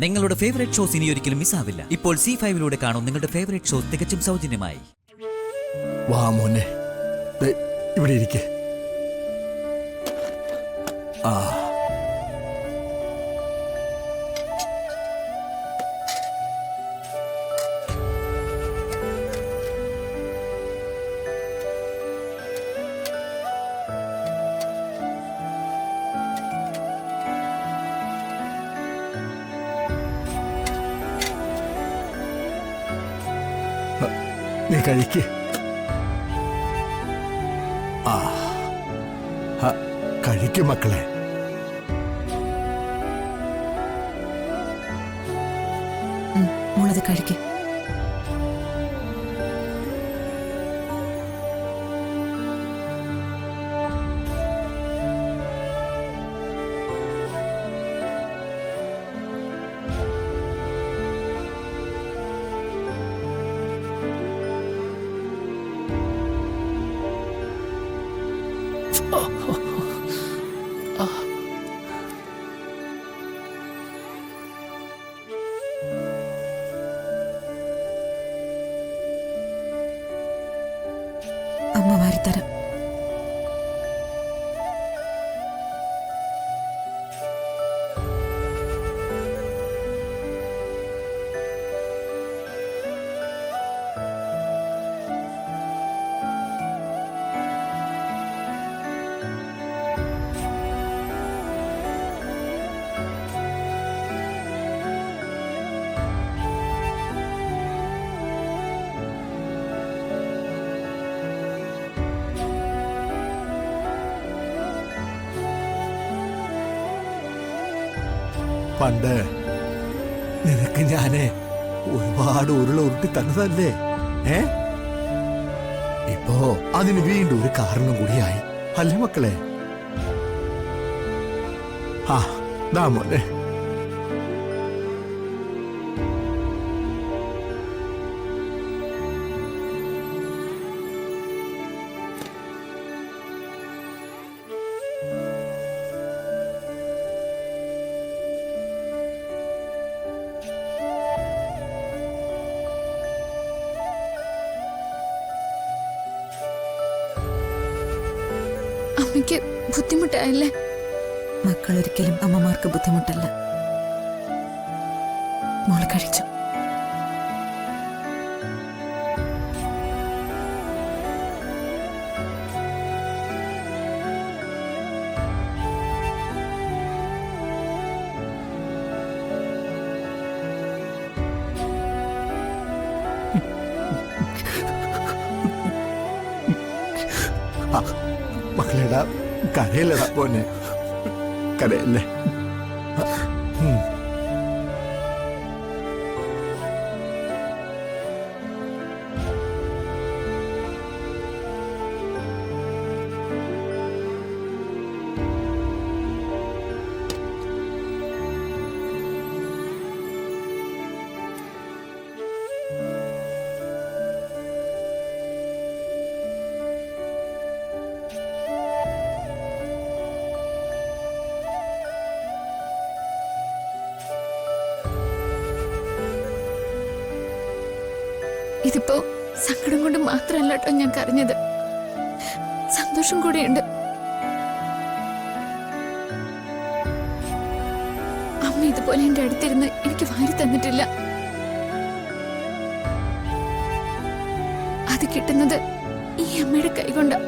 നിങ്ങളുടെ favourite shows ഇനി ഒരിക്കലും മിസ്സാവില്ല. ഇപ്പോൾ C5 കാണും നിങ്ങളുടെ ഫേവറേറ്റ് ഷോസ് തികച്ചും സൗജന്യമായി. വാ മോനെ, ഇവിടെ ഇരിക്കെ. ആ നീ കഴിക്ക്. ആ കഴിക്കും മക്കളെ. മോളത് കഴിക്കും. അമ്മ വാരിത്തരാം. പണ്ട് നിനക്ക് ഞാന് ഒരുപാട് ഉരുള ഉരുട്ടി തന്നതല്ലേ? ഇപ്പോ അതിന് വീണ്ടും ഒരു കാരണം കൂടിയായി അല്ലേ മക്കളെ? ആ ദാ മോനെ. അമ്മയ്ക്ക് ബുദ്ധിമുട്ടായല്ലേ? മക്കൾ ഒരിക്കലും അമ്മമാർക്ക് ബുദ്ധിമുട്ടല്ല. മോള് കഴിച്ചു. മക്കളെടാ കരയില്ലടാ പോനെ, കരയല്ലേ. ഇതിപ്പോ സങ്കടം കൊണ്ട് മാത്രമല്ല കേട്ടോ ഞാൻ കരഞ്ഞത്, സന്തോഷം കൂടെയുണ്ട്. അമ്മ ഇതുപോലെ എന്റെ അടുത്തിരുന്ന് എനിക്ക് വാരി തന്നിട്ടില്ല. അത് കിട്ടുന്നത് ഈ അമ്മയുടെ കൈകൊണ്ടാ.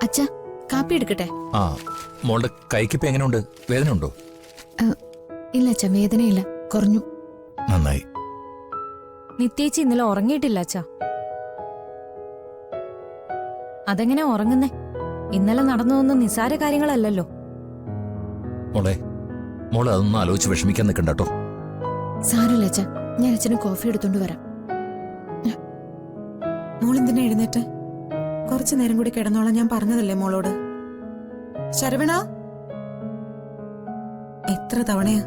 അച്ഛ കാപ്പി എടുക്കട്ടെ? ആ, മോളുടെ കൈക്കിപ്പോ എങ്ങനെയുണ്ട്? വേദന ഉണ്ടോ? ഇല്ല അച്ഛ, വേദനയില്ല, കുറഞ്ഞു. നന്നായി. നിത്യേച്ചി ഇന്നലെ ഉറങ്ങിയിട്ടില്ല അച്ഛാ. അതെങ്ങനെ ഉറങ്ങുന്നേ? ഇന്നലെ നടന്നതൊന്നും നിസാര കാര്യങ്ങളല്ലല്ലോ. മോളെ അതൊന്നും ആലോചിച്ച് വിഷമിക്കാൻ നിൽക്കണ്ട കേട്ടോ. സാരമില്ല അച്ഛ, ഞാൻ അച്ഛന് കോഫി എടുത്തോണ്ട് വരാം. മോളെന്തിനാ എഴുന്നേറ്റ്? കുറച്ചു നേരം കൂടി കിടന്നോളാം ഞാൻ പറഞ്ഞതല്ലേ മോളോട്. ശരവണ, എത്ര തവണയാ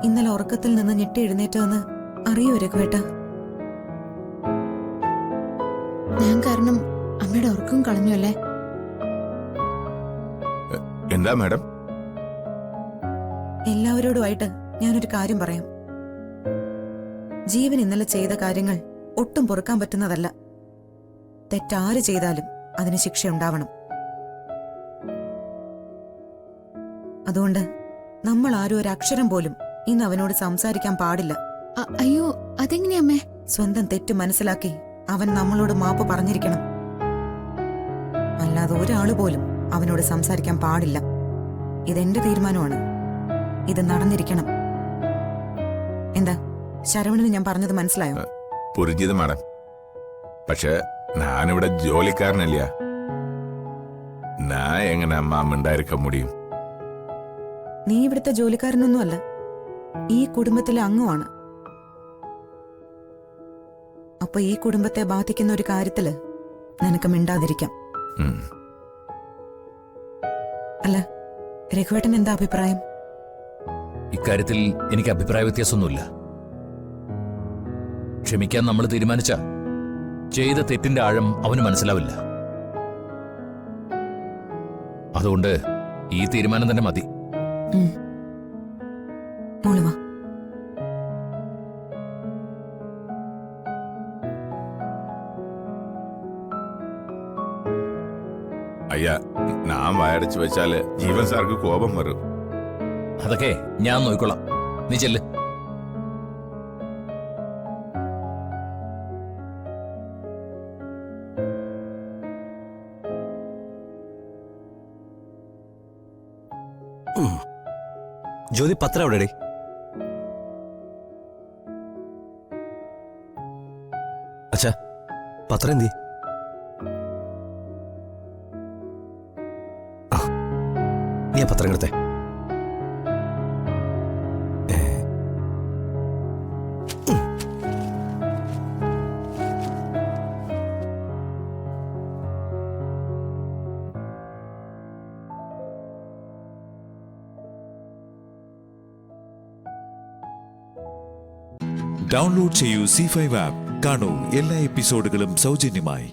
ഇന്നലെ ഉറക്കത്തിൽ നിന്ന് ഞെട്ടി എഴുന്നേറ്റതെന്ന് അറിയോ രഘുവേട്ട? ഞാൻ കാരണം അമ്മയുടെ ഉറക്കം കളഞ്ഞു അല്ലേ? എന്താ മാഡം? എല്ലാവരോടുമായിട്ട് ഞാനൊരു കാര്യം പറയാം. ജീവൻ ഇന്നലെ ചെയ്ത കാര്യങ്ങൾ ഒട്ടും പൊറുക്കാൻ പറ്റുന്നതല്ല. തെറ്റാര് ചെയ്താലും അതിന് ശിക്ഷ ഉണ്ടാവണം. അതുകൊണ്ട് നമ്മൾ ആരും ഒരു അക്ഷരം പോലും ഇന്ന് അവനോട് സംസാരിക്കാൻ പാടില്ല. അയ്യോ, അതെങ്ങനെയാ അമ്മേ? സ്വന്തം തെറ്റ് മനസ്സിലാക്കി അവൻ നമ്മളോട് മാപ്പ് പറഞ്ഞിരിക്കണം. അല്ലാതെ ഒരാള് പോലും അവനോട് സംസാരിക്കാൻ പാടില്ല. ഇതെന്റെ തീരുമാനമാണ്. ഇത് നടന്നിരിക്കണം. എന്താ ശരവണന് ഞാൻ പറഞ്ഞത് മനസ്സിലായോ? പുരിഞ്ഞത് മാഡം. പക്ഷെ ഞാനിവിടെ ജോലിക്കാരനല്ല. ഞാൻ എങ്ങനെ അമ്മ ഉണ്ടായിരിക്ക മുടിയും? നീ ഇവിടുത്തെ ജോലിക്കാരനൊന്നുമല്ല, ഈ കുടുംബത്തിലെ അംഗമാണ്. അപ്പൊ ഈ കുടുംബത്തെ ബാധിക്കുന്ന ഒരു കാര്യത്തില് നിനക്ക് മിണ്ടാതിരിക്കാം. അല്ല, രഘുവേട്ടൻ എന്താ അഭിപ്രായം? ഇക്കാര്യത്തിൽ എനിക്ക് അഭിപ്രായ വ്യത്യാസമൊന്നുമില്ല. ക്ഷമിക്കാൻ നമ്മൾ തീരുമാനിച്ച ചെയ്ത തെറ്റിന്റെ ആഴം അവന് മനസ്സിലാവില്ല. അതുകൊണ്ട് ഈ തീരുമാനം തന്നെ മതി. മോള് വാ. അയ്യാ, ഞാൻ വയടച്ചു വെച്ചാല് ജീവൻ സാർക്ക് കോപം വരും. അതൊക്കെ ഞാൻ നോക്കിക്കൊള്ളാം. നീ ചെല്ല്. ജ്യോതി, പത്രം എവിടെ? അച്ഛാ, പത്രം എന്തി? നീ ആ പത്രം എടുത്തേ. ഡൗൺലോഡ് ചെയ്യൂ C5 ആപ്പ്. കാണൂ എല്ലാ എപ്പിസോഡുകളും സൗജന്യമായി.